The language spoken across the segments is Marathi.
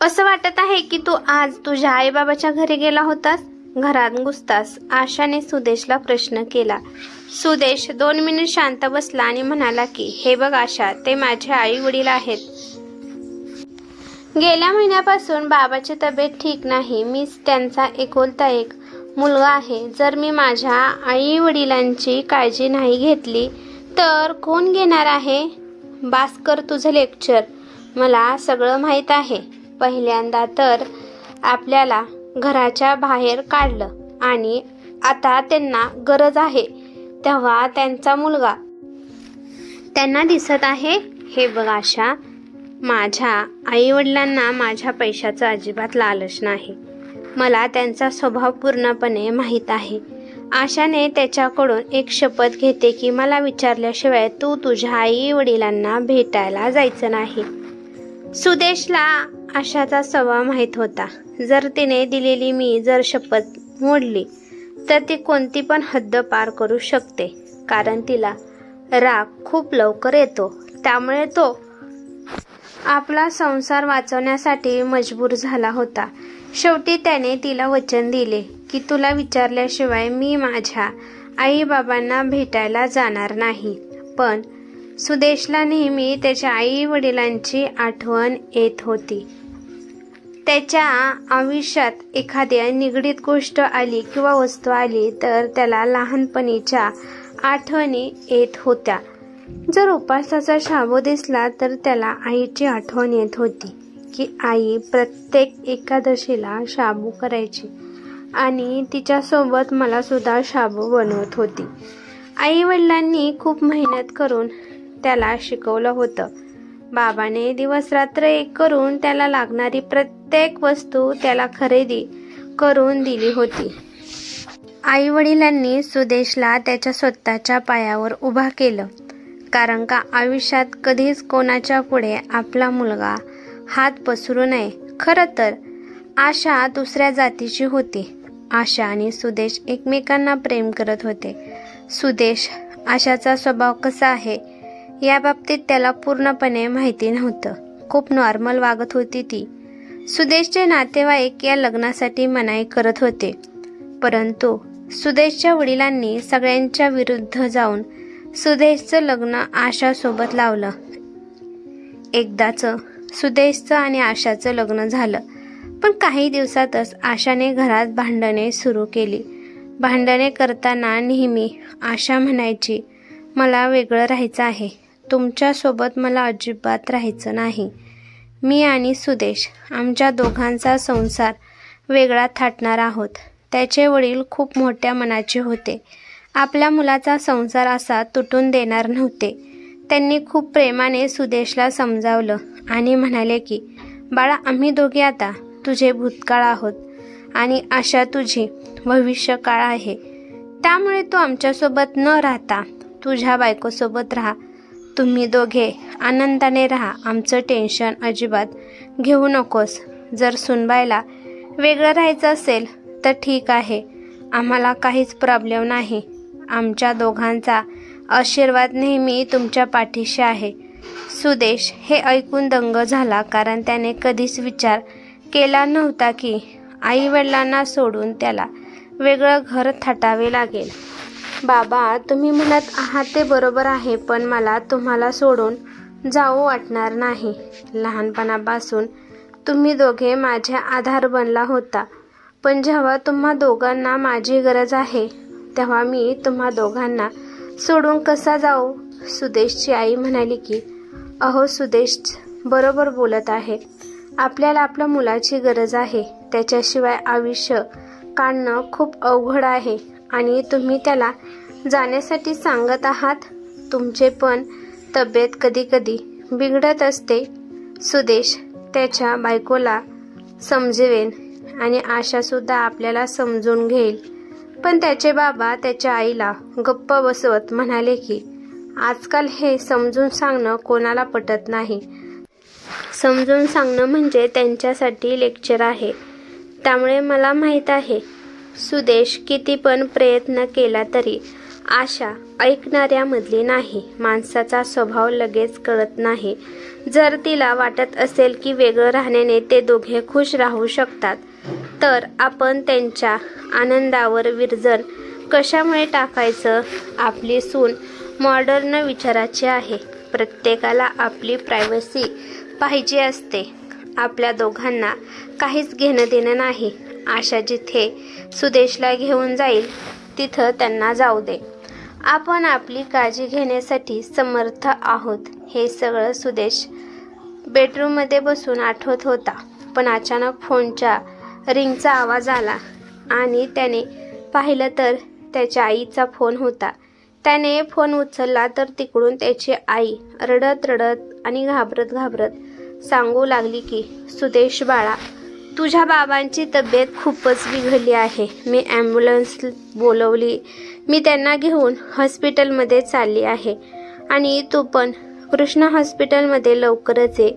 असं वाटत आहे की तू आज तुझ्या आईबाबाच्या घरी गेला होतास? घरात घुसताच आशाने सुदेशला प्रश्न केला. सुदेश 2 मिनिट शांत बसला आणि म्हणाला की हे बघ आशा, ते माझे आई वडील आहेत. गेल्या महिन्यापासून बाबाची तब्येत ठीक नाही. मीच त्यांचा एकुलता एक मुलगा आहे. जर मी माझ्या आई वडिलांची काळजी नाही घेतली तर कोण घेणार आहे? बास कर तुझं लेक्चर. मला सगळं माहीत आहे. पहिल्यांदा तर आपल्याला घराच्या बाहेर काढलं आणि आता त्यांना गरज आहे तेव्हा त्यांचा मुलगा त्यांना दिसत आहे. हे बघ आशा, माझ्या आई वडिलांना माझ्या पैशाचं अजिबात लालच नाही. मला त्यांचा स्वभाव पूर्णपणे माहीत आहे. आशाने त्याच्याकडून एक शपथ घेते की मला विचारल्याशिवाय तू तुझ्या आई वडिलांना भेटायला जायचं नाही. सुदेशला आशाचा स्वभाव माहीत होता. जर तिने दिलेली मी जर शपथ मोडली तर ती कोणती पण हद्द पार करू शकते, कारण तिला राग खूप लवकर येतो. त्यामुळे तो आपला संसार वाचवण्यासाठी मजबूर झाला होता. शेवटी त्याने तिला वचन दिले की तुला विचारल्याशिवाय मी माझ्या आई बाबांना भेटायला जाणार नाही. पण सुदेशला नेहमी त्याच्या आई वडिलांची आठवण येत होती. त्याच्या आयुष्यात एखाद्या निगडीत गोष्ट आली किंवा वस्तू आली तर त्याला लहानपणीच्या आठवणी येत होत्या. जर उपासाचा शाबू दिसला तर त्याला आईची आठवण येत होती की आई प्रत्येक एकादशीला शाबू करायची आणि तिच्यासोबत मला सुद्धा शाबू बनवत होती. आई वडिलांनी खूप मेहनत करून त्याला शिकवलं होतं. बाबाने दिवसरात्र एक करून त्याला लागणारी प्रत्येक वस्तू त्याला खरेदी करून दिली होती. आई वडिलांनी सुदेशला त्याच्या स्वतःच्या पायावर उभा केलं, कारण का आयुष्यात कधीच कोणाच्या पुढे आपला मुलगा हात पसरू नये. खरं तर आशा दुसऱ्या जातीची होती. आशा आणि सुदेश एकमेकांना प्रेम करत होते. सुदेश आशाचा स्वभाव कसा आहे या बाबतीत त्याला पूर्णपणे माहिती नव्हतं. खूप नॉर्मल वागत होती ती. सुदेशचे नातेवाईक या लग्नासाठी मनाई करत होते, परंतु सुदेशच्या वडिलांनी सगळ्यांच्या विरुद्ध जाऊन सुदेशचं लग्न आशासोबत लावलं. एकदाचं सुदेशचं आणि आशाचं लग्न झालं, पण काही दिवसातच आशाने घरात भांडणे सुरू केली. भांडणे करताना नेहमी आशा म्हणायची, मला वेगळं राहायचं आहे, तुमच्यासोबत मला अजिबात राहायचं नाही. मी आणि सुदेश आमच्या दोघांचा संसार वेगळा थाटणार आहोत. त्याचे वडील खूप मोठ्या मनाचे होते. आपल्या मुलाचा संसार असा तुटून देणार नव्हते. त्यांनी खूप प्रेमाने सुदेशला समजावलं आणि म्हणाले की बाळा, आम्ही दोघे आता तुझे भूतकाळ आहोत आणि आशा तुझी भविष्यकाळ आहे. त्यामुळे तू आमच्यासोबत न राहता तुझ्या बायकोसोबत राहा. तुम्ही दोघे आनंदाने राहा. आमचं टेन्शन अजिबात घेऊ नकोस. जर सुनबाईला वेगळं राहायचं असेल तर ठीक आहे, आम्हाला काहीच प्रॉब्लेम नाही. आमच्या दोघांचा आशीर्वाद नेहमी तुमच्या पाठीशी आहे. सुदेश हे ऐकून दंग झाला, कारण त्याने कधीच विचार केला नव्हता की आई वडिलांना सोडून त्याला वेगळं घर थाटावे लागेल. बाबा, तुम्ही म्हणत आहात ते बरोबर आहे, पण मला तुम्हाला सोडून जाऊ वाटणार नाही. लहानपणापासून तुम्ही दोघे माझे आधार बनला होता, पण जेव्हा तुम्हा दोघांना माझी गरज आहे तेव्हा मी तुम्हा दोघांना सोडून कसा जाऊ? सुदेशची आई म्हणाली की अहो सुदेश बरोबर बोलत आहे. आपल्याला आपल्या मुलाची गरज आहे. त्याच्याशिवाय आयुष्य काढणं खूप अवघड आहे आणि तुम्ही त्याला जाण्यासाठी सांगत आहात. तुमचे पण तब्येत कधी कधी बिघडत असते. सुदेश त्याच्या बायकोला समजवेन आणि आशासुद्धा आपल्याला समजून घेईल. पण त्याचे बाबा त्याच्या आईला गप्प बसवत म्हणाले की आजकाल हे समजून सांगणं कोणाला पटत नाही. समजून सांगणं म्हणजे त्यांच्यासाठी लेक्चर आहे. त्यामुळे मला माहीत आहे सुदेश किती पण प्रयत्न केला तरी आशा ऐकणाऱ्यामधली नाही. माणसाचा स्वभाव लगेच कळत नाही. जर तिला वाटत असेल की वेगळं राहण्याने ते दोघे खुश राहू शकतात, तर आपण त्यांच्या आनंदावर विरजण कशामुळे टाकायचं? आपली सून मॉडर्न विचाराची आहे. प्रत्येकाला आपली प्रायव्हसी पाहिजे असते. आपल्या दोघांना काहीच घेणं देणं नाही. आशा जिथे सुदेशला घेऊन जाईल तिथं त्यांना जाऊ दे. आपण आपली काळजी घेण्यासाठी समर्थ आहोत. हे सगळं सुदेश बेडरूममध्ये बसून आठवत होता. पण अचानक फोनच्या रिंगचा आवाज आला आणि त्याने पाहिलं तर त्याच्या आईचा फोन होता. त्याने फोन उचलला तर तिकडून त्याची आई रडत रडत आणि घाबरत घाबरत सांगू लागली की सुदेश बाळा, तुझ्या बाबांची तब्येत खूपच बिघडली आहे. मी ॲम्ब्युलन्स बोलवली. मी त्यांना घेऊन हॉस्पिटलमध्ये चालली आहे आणि तू पण कृष्णा हॉस्पिटलमध्ये लवकरच ये.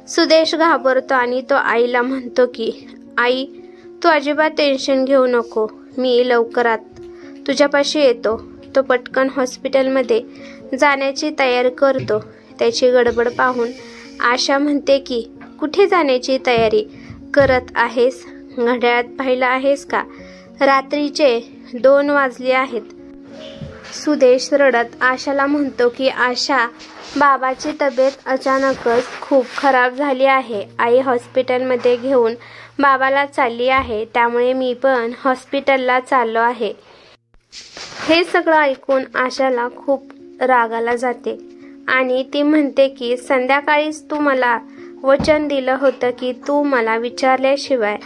सुदेश घाबरतो आणि तो आईला म्हणतो की आई, तू अजिबात टेन्शन घेऊ नको. मी लवकरात तुझ्यापाशी येतो. तो पटकन हॉस्पिटलमध्ये जाण्याची तयारी करतो. त्याची गडबड पाहून आशा म्हणते की कुठे जाण्याची तयारी करत आहेस? घड्याळात पाहिलं आहेस का? रात्रीचे 2 वाजले आहेत. सुदेश रडत आशाला म्हणतो की आशा, बाबाची तब्येत अचानकच खूप खराब झाली आहे. आई हॉस्पिटलमध्ये घेऊन बाबाला चालली आहे, त्यामुळे मी पण हॉस्पिटलला चाललो आहे. हे सगळं ऐकून आशाला खूप रागाला जाते आणि ती म्हणते की संध्याकाळीच तू मला वचन दिलं होतं की तू मला विचारल्याशिवाय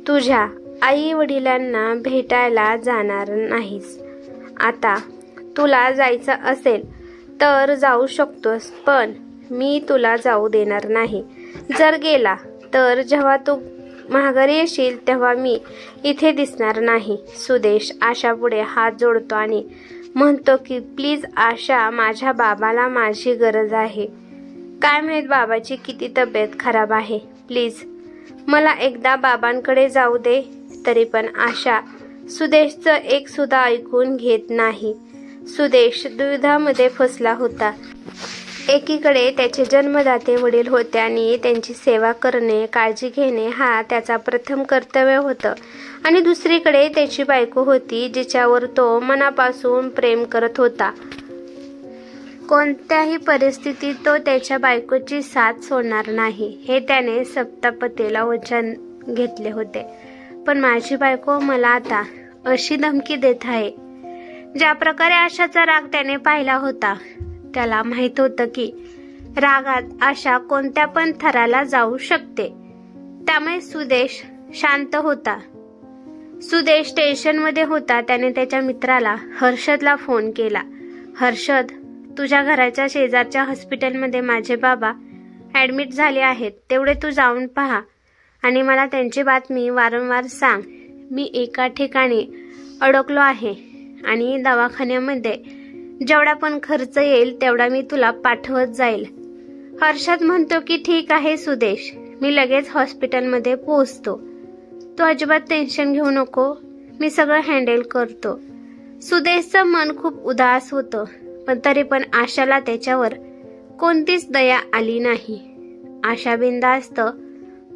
तुझ्या आई वडिलांना भेटायला जाणार नाहीस. आता तुला जायचं असेल तर जाऊ शकतोस, पण मी तुला जाऊ देणार नाही. जर गेला तर जेव्हा तू माघारी येशील तेव्हा मी इथे दिसणार नाही. सुदेश आशापुढे हात जोडतो आणि म्हणतो की प्लीज आशा, माझ्या बाबाला माझी गरज आहे. काय माहीत बाबाची किती तब्येत खराब आहे. प्लीज मला एकदा बाबांकडे जाऊ दे. तरी पण आशा सुदेशचं एक सुद्धा ऐकून घेत नाही. सुदेश दुविधामध्ये फसला होता. एकीकडे त्याचे जन्मदाते वडील होते आणि त्यांची सेवा करणे, काळजी घेणे हा त्याचा प्रथम कर्तव्य होतं, आणि दुसरीकडे त्याची बायको होती जिच्यावर तो मनापासून प्रेम करत होता. कोणत्याही परिस्थितीत तो त्याच्या बायकोची साथ सोडणार नाही हे त्याने सप्तपतीला वचन घेतले होते. पण माझी बायको मला आता अशी धमकी देत आहे. ज्या प्रकारे आशाचा राग त्याने पाहिला होता, त्याला माहित होतं की रागात आशा कोणत्या पण थराला जाऊ शकते. त्यामुळे सुदेश शांत होता. सुदेश टेन्शनमध्ये होता. त्याने त्याच्या मित्राला हर्षदला फोन केला. हर्षद, तुझ्या घराच्या शेजारच्या हॉस्पिटलमध्ये माझे बाबा ॲडमिट झाले आहेत. तेवढे तू जाऊन पहा आणि मला त्यांची बातमी वारंवार सांग. मी एका ठिकाणी अडकलो आहे आणि दवाखान्यामध्ये जेवढा पण खर्च येईल तेवढा मी तुला पाठवत जाईल. हर्षद म्हणतो की ठीक आहे सुदेश, मी लगेच हॉस्पिटलमध्ये पोहोचतो. तू अजिबात टेन्शन घेऊ नको, मी सगळं हँडल करतो. सुदेशचं मन खूप उदास होतं, पण तरी पण आशाला त्याच्यावर कोणतीच दया आली नाही. आशा बिनधास्त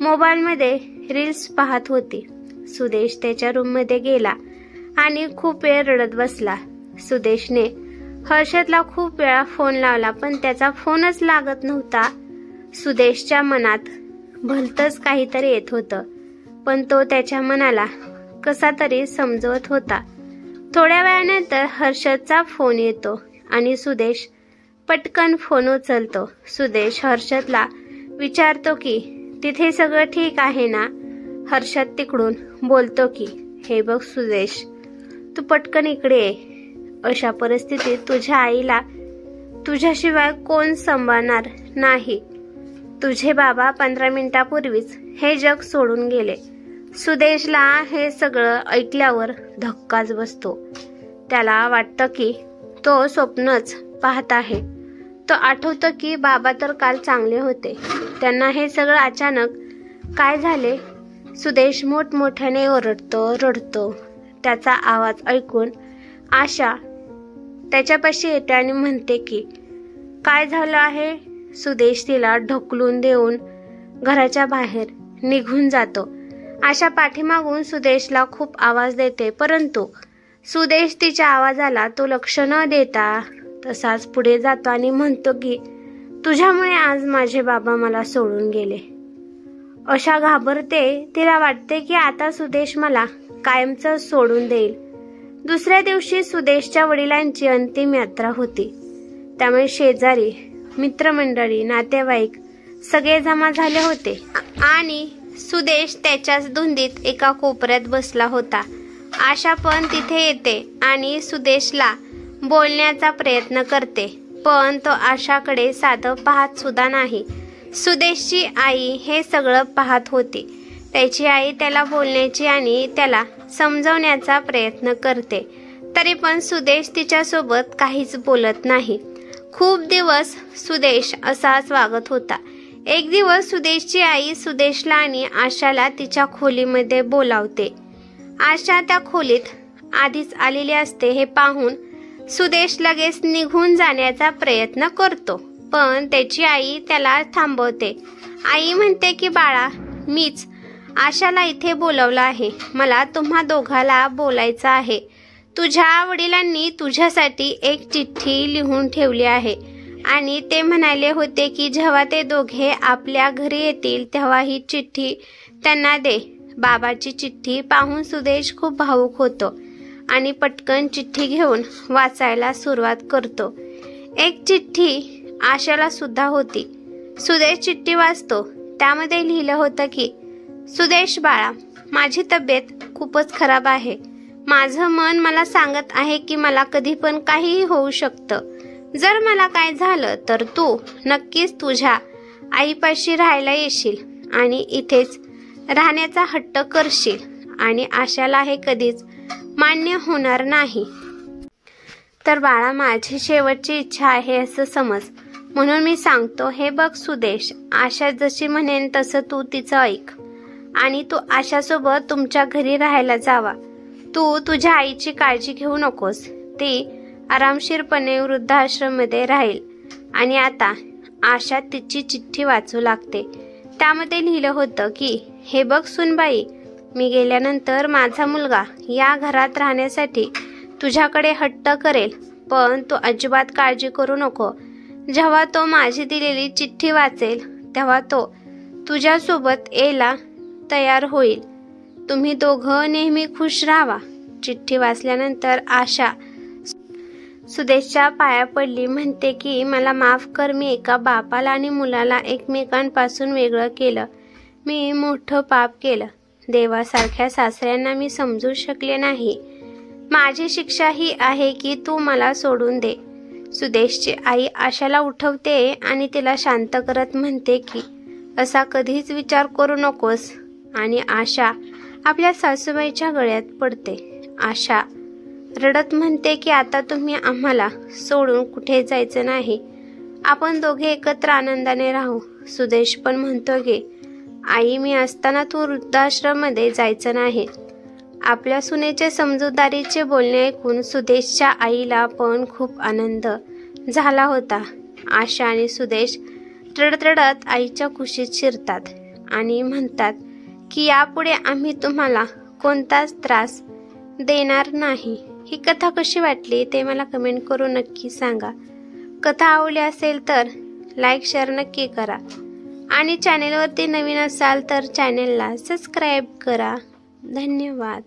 मोबाईलमध्ये रील्स पाहत होती. सुदेश त्याच्या रूममध्ये गेला आणि खूप वेळ रडत बसला. सुदेशने हर्षदला खूप वेळा फोन लावला, पण त्याचा फोनच लागत नव्हता. सुदेशच्या मनात भलतंच काहीतरी येत होतं, पण तो त्याच्या मनाला कसा तरी समजवत होता. थोड्या वेळानंतर हर्षदचा फोन येतो आणि सुदेश पटकन फोन उचलतो. सुदेश हर्षदला विचारतो की तिथे सगळं ठीक आहे ना? हर्षद तिकडून बोलतो की हे बघ सुदेश, तू पटकन इकडे ये. अशा परिस्थितीत तुझ्या आईला तुझ्याशिवाय कोण सांभाळणार नाही. तुझे बाबा 15 मिनिटापूर्वीच हे जग सोडून गेले. सुदेशला हे सगळं ऐकल्यावर धक्काच बसतो. त्याला वाटतं की तो स्वप्नच पाहत आहे. तो आठवतं की बाबा तर काल चांगले होते, त्यांना हे सगळं अचानक काय झाले? सुदेश मोठमोठ्याने रडतो. त्याचा आवाज ऐकून आशा त्याच्यापाशी येते आणि म्हणते की काय झालं आहे. सुदेश तिला ढकलून देऊन घराच्या बाहेर निघून जातो. आशा पाठीमागून सुदेशला खूप आवाज देते, परंतु सुदेश तिच्या आवाजाला तो लक्ष न देता तसाच पुढे जातो आणि म्हणतो की तुझ्यामुळे आज माझे बाबा मला सोडून गेले. आशा घाबरते. तिला वाटते की आता सुदेश मला कायमचं सोडून देईल. दुसऱ्या दिवशी सुदेशच्या वडिलांची अंतिम यात्रा होती. त्यामुळे शेजारी, मित्रमंडळी, नातेवाईक सगळे जमा झाले होते आणि सुदेश त्याच्याच धुंदीत एका कोपऱ्यात बसला होता. आशा पण तिथे येते आणि सुदेशला बोलण्याचा प्रयत्न करते, पण तो आशाकडे साधं पाहत सुद्धा नाही. सुदेशची आई हे सगळं पाहत होती. त्याची आई त्याला बोलण्याची आणि त्याला समजवण्याचा प्रयत्न करते, तरी पण सुदेश तिच्यासोबत काहीच बोलत नाही. खूप दिवस सुदेश असाच वागत होता. एक दिवस सुदेशची आई सुदेशला आणि आशाला तिच्या खोलीमध्ये बोलावते. आशा त्या खोलीत आधीच आलेली असते. हे पाहून सुदेश लगेच निघून जाण्याचा प्रयत्न करतो, पण त्याची आई त्याला थांबवते. आई म्हणते की बाळा, मीच आशाला इथे बोलवलं आहे. मला तुम्हा दोघाला बोलायचं आहे. तुझ्या वडिलांनी तुझ्यासाठी एक चिठ्ठी लिहून ठेवली आहे आणि ते म्हणाले होते की जेव्हा ते दोघे आपल्या घरी येतील तेव्हा ही चिठ्ठी त्यांना दे. बाबाची चिठ्ठी पाहून सुदेश खूप भावुक होतो आणि पटकन चिठ्ठी घेऊन वाचायला सुरुवात करतो. एक चिठ्ठी आशाला सुद्धा होती. सुदेश चिठ्ठी वाचतो. त्यामध्ये लिहिलं होतं की सुदेश बाळा, माझी तब्येत खूपच खराब आहे. माझं मन मला सांगत आहे की मला कधी पण काहीही होऊ शकतं. जर मला काय झालं तर तू नक्कीच तुझ्या आईपाशी राहायला येशील आणि इथेच राहण्याचा हट्ट करशील आणि आशाला हे कधीच मान्य होणार नाही. तर बाळा, माझी शेवटची इच्छा आहे असं समज, म्हणून मी सांगतो. हे बघ सुदेश, आशा जशी म्हणेन तसं तू तिचं ऐक आणि तू आशासोबत तुमच्या घरी राहायला जावा. तू तुझ्या आईची काळजी घेऊ नकोस. ती आरामशीरपणे वृद्धाश्रममध्ये राहील. आणि आता आशा तिची चिठ्ठी वाचू लागते. त्यामध्ये लिहिलं होतं की हे बघ सुनबाई, मी गेल्यानंतर माझा मुलगा या घरात राहण्यासाठी तुझ्याकडे हट्ट करेल, पण तू अजिबात काळजी करू नको. जेव्हा तो माझी दिलेली चिठ्ठी वाचेल तेव्हा तो तुझ्यासोबत यायला तयार होईल. तुम्ही दोघं नेहमी खुश राहावा. चिठ्ठी वाचल्यानंतर आशा सुदेशच्या पाया पडली. म्हणते की मला माफ कर. मी एका बापाला आणि मुलाला एकमेकांपासून वेगळं केलं. मी मोठं पाप केलं. देवासारख्या सासऱ्यांना मी समजू शकले नाही. माझी शिक्षा ही आहे की तू मला सोडून दे. सुदेशची आई आशाला उठवते आणि तिला शांत करत म्हणते की असा कधीच विचार करू नकोस. आणि आशा आपल्या सासूबाईच्या गळ्यात पडते. आशा रडत म्हणते की आता तुम्ही आम्हाला सोडून कुठे जायचं नाही. आपण दोघे एकत्र आनंदाने राहू. सुदेश पण म्हणतो की आई, मी असताना तू वृद्धाश्रममध्ये जायचं नाही. आपल्या सुनेचे समजूतदारीचे बोलणे ऐकून सुदेशच्या आईला पण खूप आनंद झाला होता. आशा आणि सुदेश रडत रडत आईच्या कुशीत शिरतात आणि म्हणतात की यापुढे आम्ही तुम्हाला कोणताच त्रास देणार नाही. ही कथा कशी वाटली ते मला कमेंट करून नक्की सांगा. कथा आवडली असेल तर लाईक शेअर नक्की करा आणि चॅनेलवरती नवीन असाल तर चॅनेलला सबस्क्राईब करा. धन्यवाद.